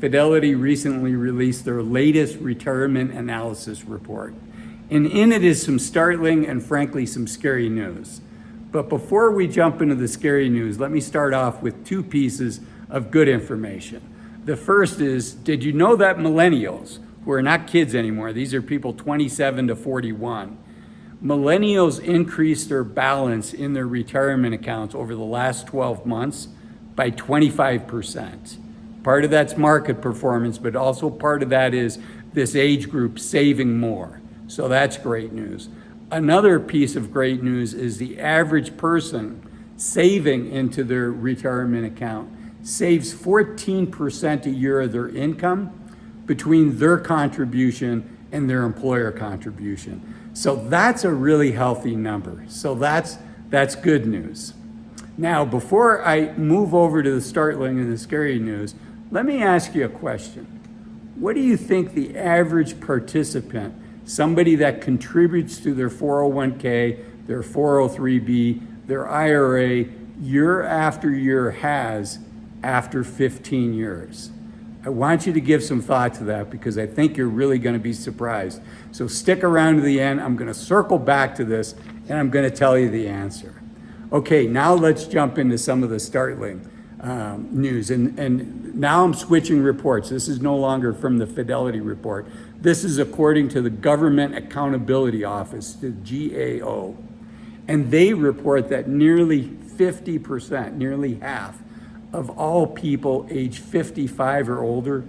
Fidelity recently released their latest retirement analysis report. And in it is some startling and frankly some scary news. But before we jump into the scary news, let me start off with two pieces of good information. The first is, did you know that millennials, who are not kids anymore, these are people 27 to 41, millennials increased their balance in their retirement accounts over the last 12 months by 25%. Part of that's market performance, but also part of that is this age group saving more. So that's great news. Another piece of great news is the average person saving into their retirement account saves 14% a year of their income between their contribution and their employer contribution. So that's a really healthy number. So that's good news. Now, before I move over to the startling and the scary news, let me ask you a question. What do you think the average participant, somebody that contributes to their 401k, their 403b, their IRA, year after year has after 15 years? I want you to give some thought to that because I think you're really going to be surprised. So stick around to the end. I'm going to circle back to this and I'm going to tell you the answer. Okay, now let's jump into some of the startling news. And now I'm switching reports. This is no longer from the Fidelity report. This is according to the Government Accountability Office, the GAO. And they report that nearly 50%, nearly half of all people age 55 or older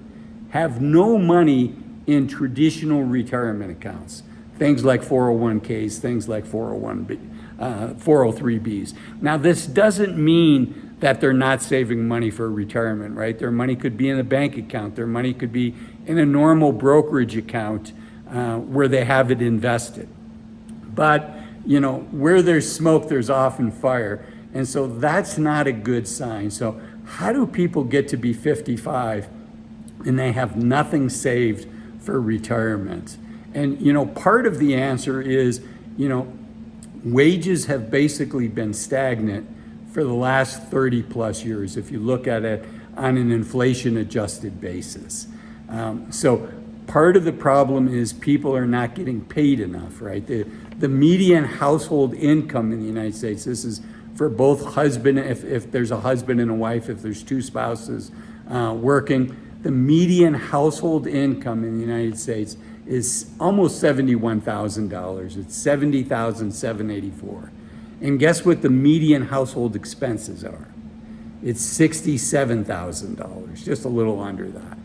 have no money in traditional retirement accounts. Things like 401ks, things like 403bs. Now, this doesn't mean that they're not saving money for retirement, right? Their money could be in a bank account. Their money could be in a normal brokerage account where they have it invested. But, you know, where there's smoke, there's often fire. And so that's not a good sign. So how do people get to be 55 and they have nothing saved for retirement? And, you know, part of the answer is, you know, wages have basically been stagnant for the last 30 plus years, if you look at it on an inflation adjusted basis. So part of the problem is people are not getting paid enough, right? The median household income in the United States, this is for both husband, if there's a husband and a wife, if there's two spouses working, the median household income in the United States is almost $71,000. It's $70,784. And guess what the median household expenses are? It's $67,000, just a little under that.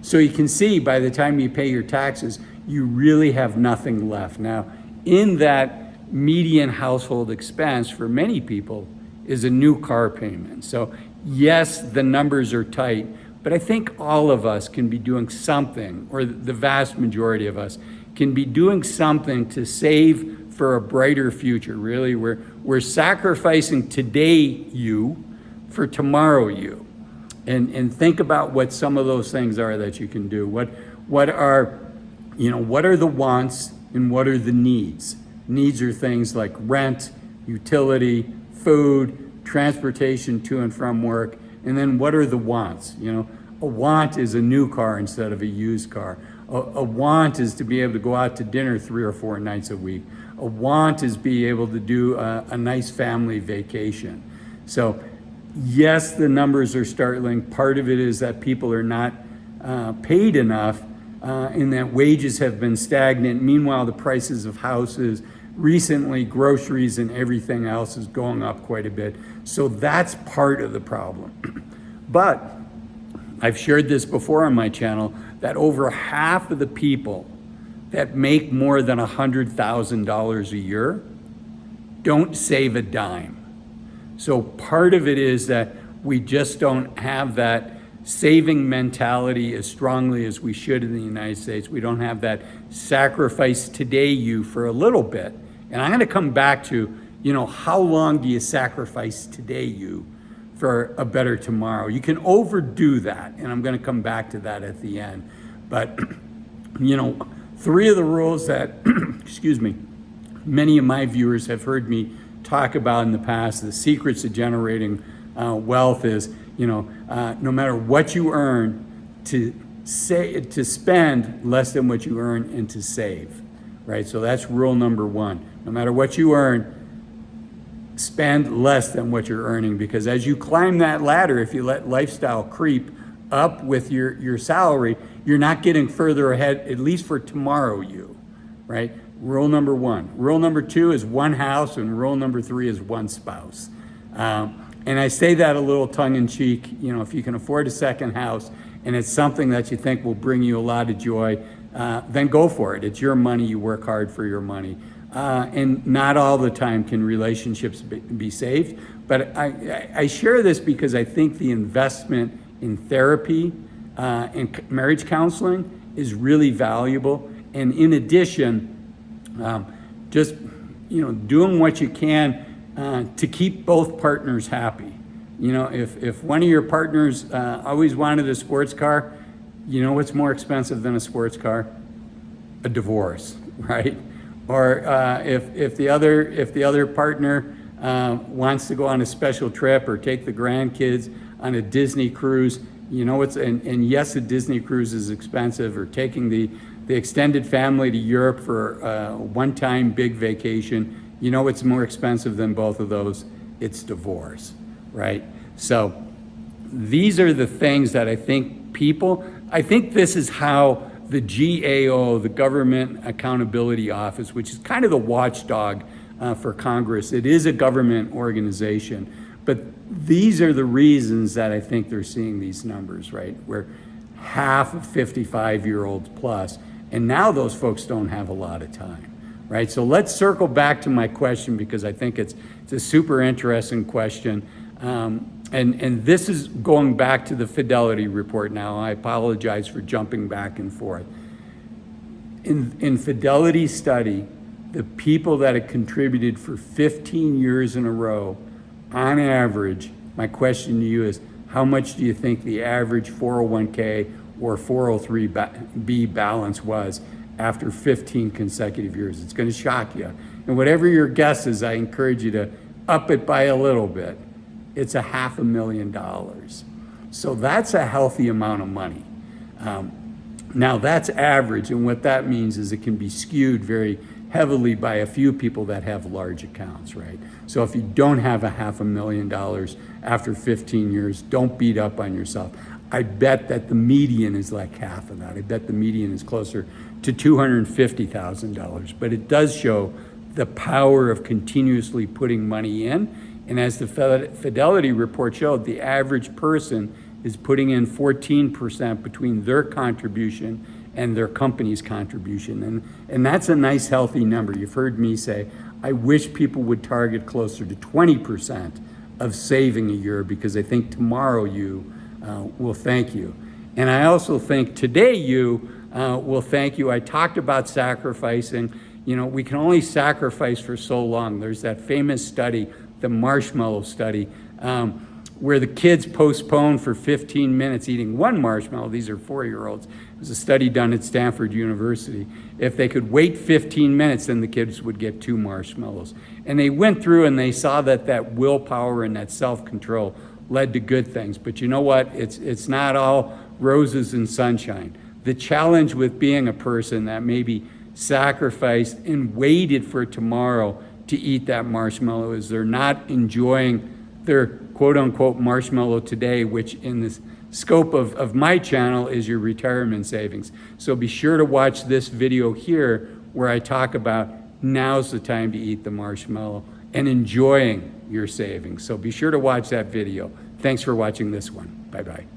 So you can see by the time you pay your taxes, you really have nothing left. Now, in that median household expense for many people is a new car payment. So yes, the numbers are tight, but I think all of us can be doing something, or the vast majority of us can be doing something to save for a brighter future. Really, we're sacrificing today you for tomorrow you. And think about what some of those things are that you can do. What are the wants and what are the needs? Needs are things like rent, utility, food, transportation to and from work. And then what are the wants? You know, a want is a new car instead of a used car. A want is to be able to go out to dinner 3 or 4 nights a week. A want is be able to do a nice family vacation. So yes, the numbers are startling. Part of it is that people are not paid enough and that wages have been stagnant. Meanwhile, the prices of houses, recently groceries and everything else is going up quite a bit. So that's part of the problem. But I've shared this before on my channel that over half of the people that make more than $100,000 a year don't save a dime. So part of it is that we just don't have that saving mentality as strongly as we should in the United States. We don't have that sacrifice today you for a little bit. And I'm going to come back to, you know, how long do you sacrifice today you for a better tomorrow? You can overdo that, and I'm going to come back to that at the end. But, you know, 3 of the rules that, excuse me, many of my viewers have heard me talk about in the past, the secrets of generating wealth is, you know, no matter what you earn, to spend less than what you earn and to save, right? So that's rule number one. No matter what you earn, spend less than what you're earning, because as you climb that ladder, if you let lifestyle creep up with your salary, you're not getting further ahead, at least for tomorrow you, right? Rule number one. Rule number two is one house, and rule number three is one spouse. And I say that a little tongue-in-cheek, if you can afford a second house and it's something that you think will bring you a lot of joy, then go for it. It's your money, you work hard for your money. And not all the time can relationships be saved, but I share this because I think the investment in therapy and marriage counseling is really valuable. And in addition, just doing what you can to keep both partners happy. If one of your partners always wanted a sports car, what's more expensive than a sports car? A divorce, right? Or if the other partner wants to go on a special trip or take the grandkids on a Disney cruise, and yes, a Disney cruise is expensive, or taking the extended family to Europe for a one-time big vacation, what's more expensive than both of those? It's divorce, right? So these are the things that I think this is how the GAO, the Government Accountability Office, which is kind of the watchdog for Congress, it is a government organization, but these are the reasons that I think they're seeing these numbers, right? Where half of 55-year-olds plus, and now those folks don't have a lot of time, right? So let's circle back to my question, because I think it's a super interesting question. And this is going back to the Fidelity report now. I apologize for jumping back and forth. In Fidelity's study, the people that had contributed for 15 years in a row, on average, my question to you is, how much do you think the average 401k or 403b balance was after 15 consecutive years? It's going to shock you. And whatever your guess is, I encourage you to up it by a little bit. It's $500,000. So that's a healthy amount of money. Now that's average, and what that means is it can be skewed very heavily by a few people that have large accounts, right? So if you don't have $500,000 after 15 years, don't beat up on yourself. I bet that the median is like half of that. I bet the median is closer to $250,000, but it does show the power of continuously putting money in. And as the Fidelity report showed, the average person is putting in 14% between their contribution and their company's contribution. And that's a nice, healthy number. You've heard me say, I wish people would target closer to 20% of saving a year, because I think tomorrow you will thank you. And I also think today you will thank you. I talked about sacrificing. We can only sacrifice for so long. There's that famous study, the marshmallow study, where the kids postponed for 15 minutes eating one marshmallow. These are 4-year-olds. It was a study done at Stanford University. If they could wait 15 minutes, then the kids would get 2 marshmallows. And they went through and they saw that willpower and that self-control led to good things. But you know what? It's not all roses and sunshine. The challenge with being a person that maybe sacrificed and waited for tomorrow to eat that marshmallow is they're not enjoying their quote-unquote marshmallow today, which in the scope of my channel is your retirement savings. So be sure to watch this video here where I talk about now's the time to eat the marshmallow and enjoying your savings. So be sure to watch that video. Thanks for watching this one. Bye-bye.